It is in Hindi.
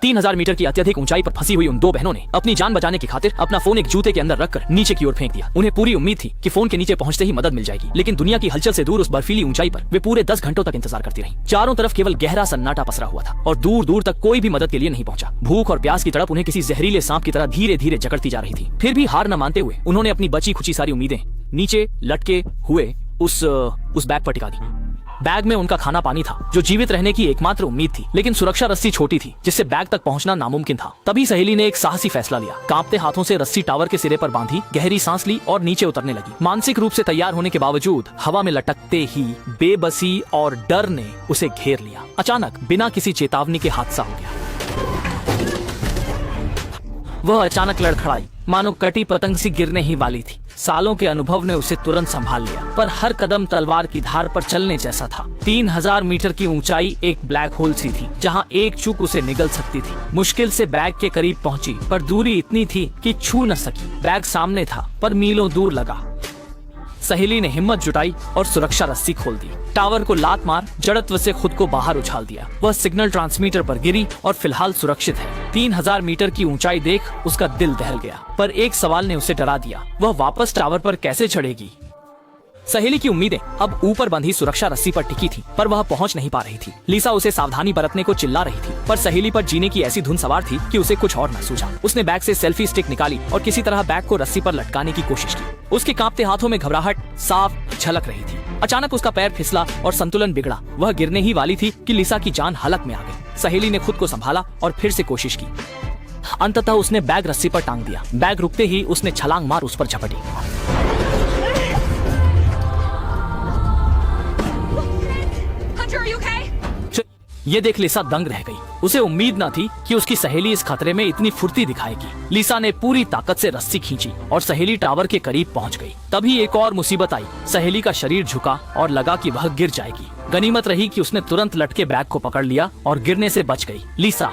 3000 मीटर की अत्यधिक ऊंचाई पर फंसी हुई उन दो बहनों ने अपनी जान बचाने की खातिर अपना फोन एक जूते के अंदर रखकर नीचे की ओर फेंक दिया। उन्हें पूरी उम्मीद थी कि फोन के नीचे पहुंचते ही मदद मिल जाएगी, लेकिन दुनिया की हलचल से दूर उस बर्फीली ऊंचाई पर वे पूरे 10 घंटों तक इंतजार करती रहीं। चारों तरफ केवल गहरा सन्नाटा पसरा हुआ था और दूर दूर तक कोई भी मदद के लिए नहीं पहुंचा। भूख और प्यास की तड़प उन्हें किसी जहरीले सांप की तरह धीरे धीरे जकड़ती जा रही थी। फिर भी हार न मानते हुए उन्होंने अपनी बची खुची सारी उम्मीदें नीचे लटके हुए उस बैग पर टिका दी। बैग में उनका खाना पानी था जो जीवित रहने की एकमात्र उम्मीद थी, लेकिन सुरक्षा रस्सी छोटी थी जिससे बैग तक पहुंचना नामुमकिन था। तभी सहेली ने एक साहसी फैसला लिया। कांपते हाथों से रस्सी टावर के सिरे पर बांधी, गहरी सांस ली और नीचे उतरने लगी। मानसिक रूप से तैयार होने के बावजूद हवा में लटकते ही बेबसी और डर ने उसे घेर लिया। अचानक बिना किसी चेतावनी के हादसा हो गया। वह अचानक लड़खड़ाई, मानो कटी पतंग सी गिरने ही वाली थी। सालों के अनुभव ने उसे तुरंत संभाल लिया, पर हर कदम तलवार की धार पर चलने जैसा था। 3000 मीटर की ऊंचाई एक ब्लैक होल सी थी जहां एक चूक उसे निगल सकती थी। मुश्किल से बैग के करीब पहुंची, पर दूरी इतनी थी कि छू न सकी। बैग सामने था पर मीलों दूर लगा। सहेली ने हिम्मत जुटाई और सुरक्षा रस्सी खोल दी। टावर को लात मार जड़त्व से खुद को बाहर उछाल दिया। वह सिग्नल ट्रांसमीटर पर गिरी और फिलहाल सुरक्षित है। 3000 मीटर की ऊंचाई देख उसका दिल दहल गया, पर एक सवाल ने उसे डरा दिया। वह वापस टावर पर कैसे चढ़ेगी? सहेली की उम्मीदें अब ऊपर बंधी सुरक्षा रस्सी पर टिकी थी, पर वह पहुंच नहीं पा रही थी। लिसा उसे सावधानी बरतने को चिल्ला रही थी, पर सहेली पर जीने की ऐसी धुन सवार थी कि उसे कुछ और न सूझा। उसने बैग से सेल्फी स्टिक निकाली और किसी तरह बैग को रस्सी पर लटकाने की कोशिश की। उसके कांपते हाथों में घबराहट साफ झलक रही थी। अचानक उसका पैर फिसला और संतुलन बिगड़ा। वह गिरने ही वाली थी कि लिसा की जान हलक में आ गई। सहेली ने खुद को संभाला और फिर से कोशिश की। अंततः उसने बैग रस्सी पर टांग दिया। बैग रुकते ही उसने छलांग मार उस पर झपटी। ये देख लिसा दंग रह गई। उसे उम्मीद न थी कि उसकी सहेली इस खतरे में इतनी फुर्ती दिखाएगी। लिसा ने पूरी ताकत से रस्सी खींची और सहेली टावर के करीब पहुंच गई। तभी एक और मुसीबत आई। सहेली का शरीर झुका और लगा कि वह गिर जाएगी। गनीमत रही कि उसने तुरंत लटके बैग को पकड़ लिया और गिरने से बच गई। लिसा